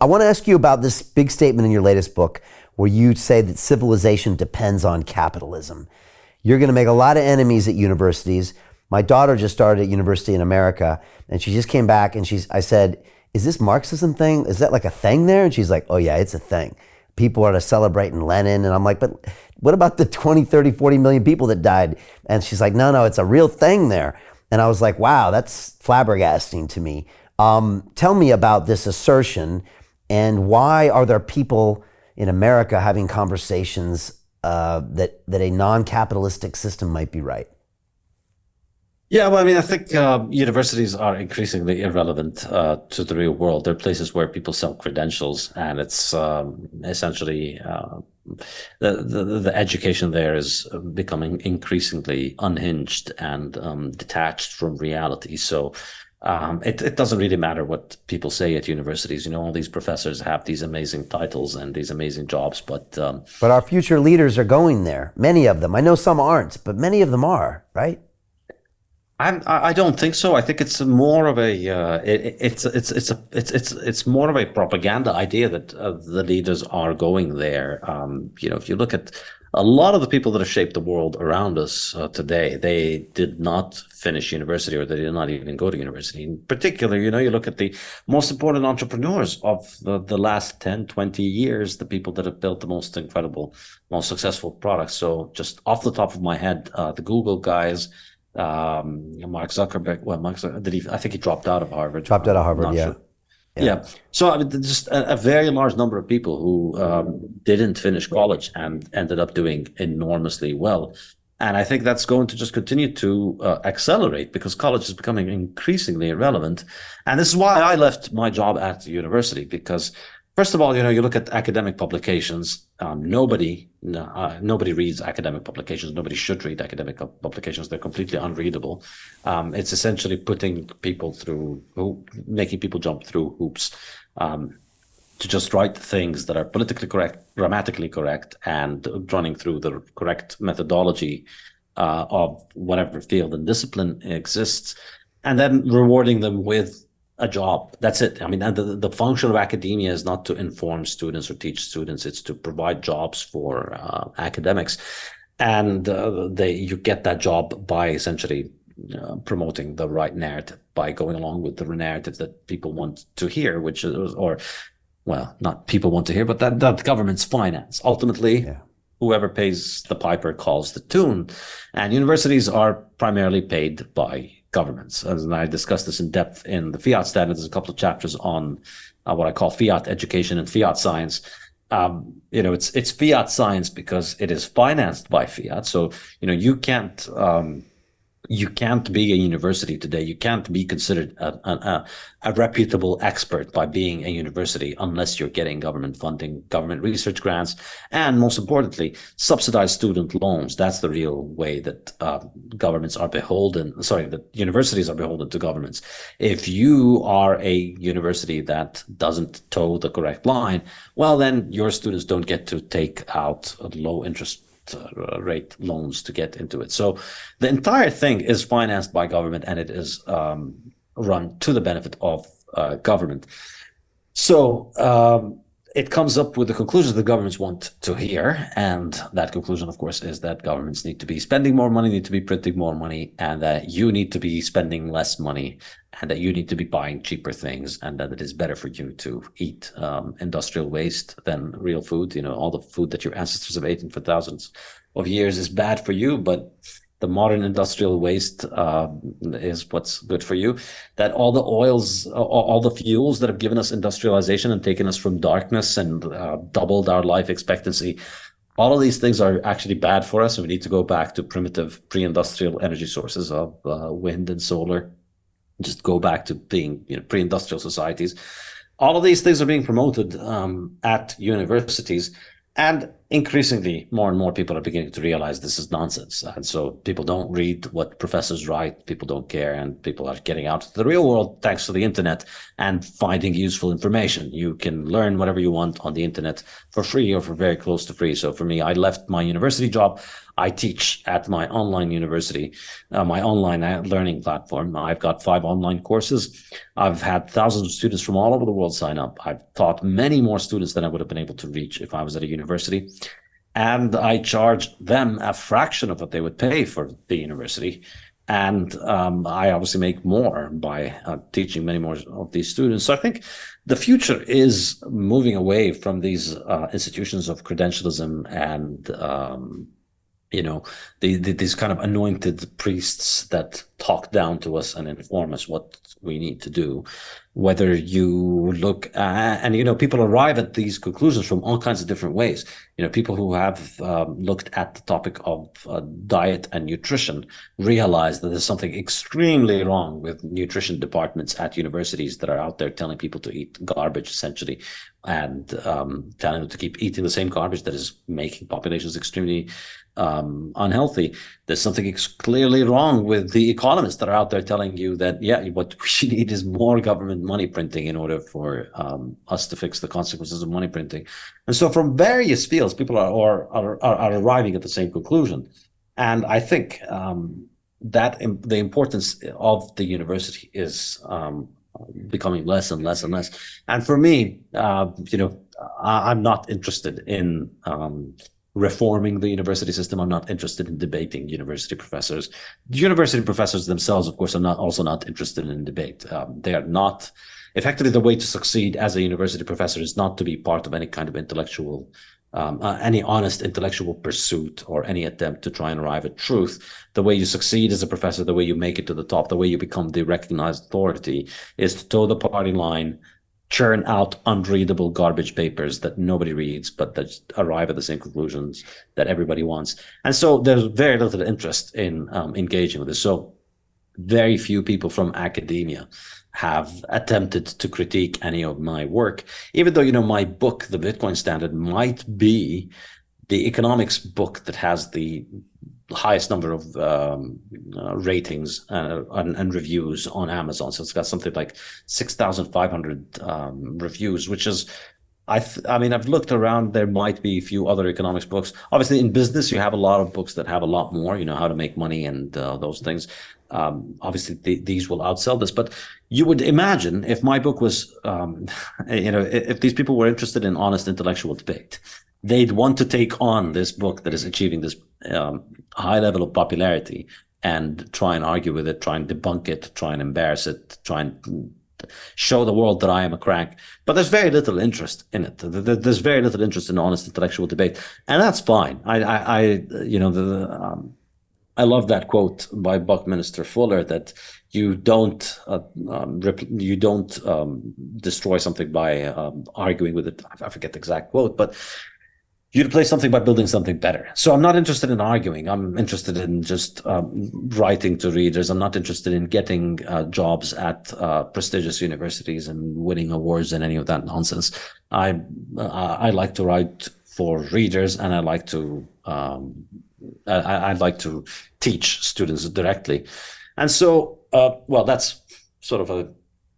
I want to ask you about this big statement in your latest book where you say that civilization depends on capitalism. You're going to make a lot of enemies at universities. My daughter just started at university in America, and she just came back, and I said, is this Marxism thing? Is that like a thing there? And she's like, oh yeah, it's a thing. People are celebrating Lenin. And I'm like, but what about the 20, 30, 40 million people that died? And she's like, no, it's a real thing there. And I was like, wow, that's flabbergasting to me. Tell me about this assertion, and why are there people in America having conversations that a non-capitalistic system might be right? Yeah, well, I mean, I think universities are increasingly irrelevant to the real world. They're places where people sell credentials, and it's essentially the education there is becoming increasingly unhinged and detached from reality. So it doesn't really matter what people say at universities. You know, all these professors have these amazing titles and these amazing jobs, but our future leaders are going there. Many of them. I know some aren't, but many of them are, right? I don't think so. I think it's more of a it's more of a propaganda idea that the leaders are going there. You know, if you look at a lot of the people that have shaped the world around us today, they did not finish university, or they did not even go to university. In particular, you know, you look at the most important entrepreneurs of the last 10, 20 years, the people that have built the most incredible, most successful products. So just off the top of my head, the Google guys, Mark Zuckerberg. Well, I think he dropped out of Harvard. Dropped out of Harvard, yeah. Sure. Yeah. So I mean, just a very large number of people who didn't finish college and ended up doing enormously well. And I think that's going to just continue to accelerate, because college is becoming increasingly irrelevant. And this is why I left my job at the university, because first of all, you know, you look at academic publications. Nobody reads academic publications. Nobody should read academic publications. They're completely unreadable. It's essentially putting people making people jump through hoops to just write things that are politically correct, grammatically correct, and running through the correct methodology of whatever field and discipline exists, and then rewarding them with a job. That's it. I mean, the function of academia is not to inform students or teach students. It's to provide jobs for academics. And you get that job by essentially promoting the right narrative, by going along with the narrative that people want to hear, which is, or, well, not people want to hear, but that government's finance. Ultimately, yeah. Whoever pays the piper calls the tune. And universities are primarily paid by governments. And I discussed this in depth in the Fiat Standard. There's a couple of chapters on what I call Fiat Education and Fiat Science. You know, it's Fiat Science because it is financed by Fiat. So, you know, you can't be a university today. You can't be considered a reputable expert by being a university unless you're getting government funding, government research grants, and most importantly, subsidized student loans. That's the real way that that universities are beholden to governments. If you are a university that doesn't toe the correct line, well, then your students don't get to take out low interest rate loans to get into it. So the entire thing is financed by government, and it is run to the benefit of government. So it comes up with the conclusions the governments want to hear, and that conclusion, of course, is that governments need to be spending more money, need to be printing more money, and that you need to be spending less money, and that you need to be buying cheaper things, and that it is better for you to eat industrial waste than real food. You know, all the food that your ancestors have eaten for thousands of years is bad for you, but the modern industrial waste is what's good for you. That all the oils, all the fuels that have given us industrialization and taken us from darkness and doubled our life expectancy, all of these things are actually bad for us. And we need to go back to primitive pre-industrial energy sources of wind and solar. Just go back to being, you know, pre-industrial societies. All of these things are being promoted at universities. And increasingly, more and more people are beginning to realize this is nonsense. And so people don't read what professors write, people don't care, and people are getting out to the real world thanks to the internet and finding useful information. You can learn whatever you want on the internet for free or for very close to free. So for me, I left my university job. I teach at my online university, my online learning platform. I've got 5 online courses. I've had thousands of students from all over the world sign up. I've taught many more students than I would have been able to reach if I was at a university. And I charge them a fraction of what they would pay for the university. And I obviously make more by teaching many more of these students. So I think the future is moving away from these institutions of credentialism and these kind of anointed priests that talk down to us and inform us what we need to do. Whether you look and people arrive at these conclusions from all kinds of different ways. People who have looked at the topic of diet and nutrition realize that there's something extremely wrong with nutrition departments at universities that are out there telling people to eat garbage, essentially, and telling them to keep eating the same garbage that is making populations extremely unhealthy. There's something clearly wrong with the economists that are out there telling you that, what we need is more government money printing in order for us to fix the consequences of money printing. And so from various fields, people are arriving at the same conclusion. And I think that the importance of the university is becoming less and less and less. And for me, I'm not interested in reforming the university system. I'm not interested in debating university professors. The university professors themselves, of course, are also not interested in debate. They are not. Effectively, the way to succeed as a university professor is not to be part of any kind of intellectual, any honest intellectual pursuit or any attempt to try and arrive at truth. The way you succeed as a professor, the way you make it to the top, the way you become the recognized authority is to toe the party line, churn out unreadable garbage papers that nobody reads, but that arrive at the same conclusions that everybody wants. And so there's very little interest in engaging with this. So very few people from academia have attempted to critique any of my work, even though, my book, The Bitcoin Standard, might be the economics book that has the highest number of ratings and reviews on Amazon. So it's got something like 6,500 reviews, which is, I've looked around. There might be a few other economics books. Obviously, in business, you have a lot of books that have a lot more, how to make money and those things. Obviously, these will outsell this. But you would imagine if my book was, if these people were interested in honest intellectual debate, they'd want to take on this book that is achieving this high level of popularity and try and argue with it, try and debunk it, try and embarrass it, try and show the world that I am a crank. But there's very little interest in it. There's very little interest in honest intellectual debate, and that's fine. I love that quote by Buckminster Fuller that you don't destroy something by arguing with it. I forget the exact quote, but you replace something by building something better. So I'm not interested in arguing. I'm interested in just writing to readers. I'm not interested in getting jobs at prestigious universities and winning awards and any of that nonsense. I like to write for readers, and I like to teach students directly. And so, that's sort of a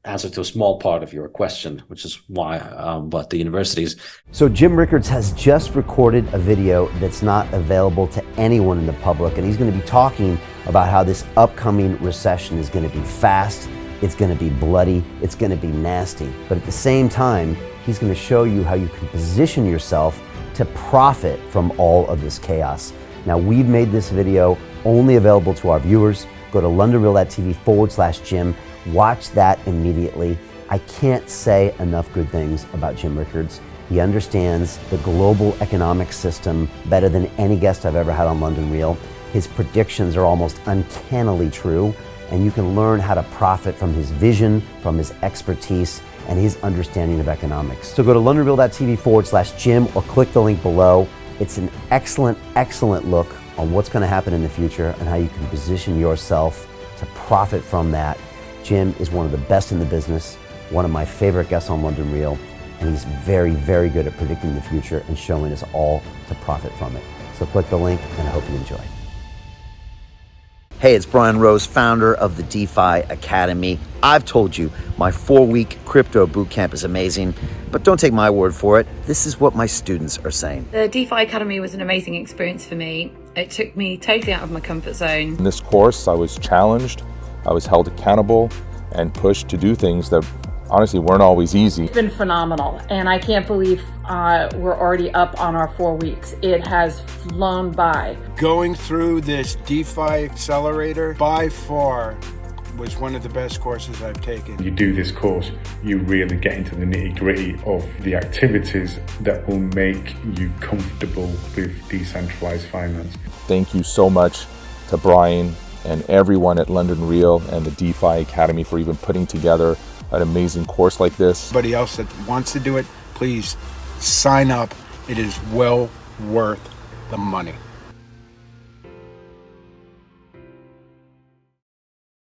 answer to a small part of your question, which is why about the universities. So Jim Rickards has just recorded a video that's not available to anyone in the public, and he's going to be talking about how this upcoming recession is going to be fast, it's going to be bloody, it's going to be nasty. But at the same time, he's going to show you how you can position yourself to profit from all of this chaos. Now, we've made this video only available to our viewers. Go to londonreal.tv/Jim. Watch that immediately. I can't say enough good things about Jim Rickards. He understands the global economic system better than any guest I've ever had on London Real. His predictions are almost uncannily true, and you can learn how to profit from his vision, from his expertise, and his understanding of economics. So go to londonreal.tv/Jim or click the link below. It's an excellent, excellent look on what's going to happen in the future and how you can position yourself to profit from that. Jim is one of the best in the business, one of my favorite guests on London Real, and he's very, very good at predicting the future and showing us all to profit from it. So click the link, and I hope you enjoy. Hey, it's Brian Rose, founder of the DeFi Academy. I've told you my 4-week crypto bootcamp is amazing, but don't take my word for it. This is what my students are saying. The DeFi Academy was an amazing experience for me. It took me totally out of my comfort zone. In this course, I was challenged, I was held accountable, and pushed to do things that honestly weren't always easy. It's been phenomenal, and I can't believe we're already up on our 4 weeks. It has flown by. Going through this DeFi accelerator by far was one of the best courses I've taken. You do this course, you really get into the nitty-gritty of the activities that will make you comfortable with decentralized finance. Thank you so much to Brian and everyone at London Real and the DeFi Academy for even putting together an amazing course like this. Anybody else that wants to do it, please sign up. It is well worth the money.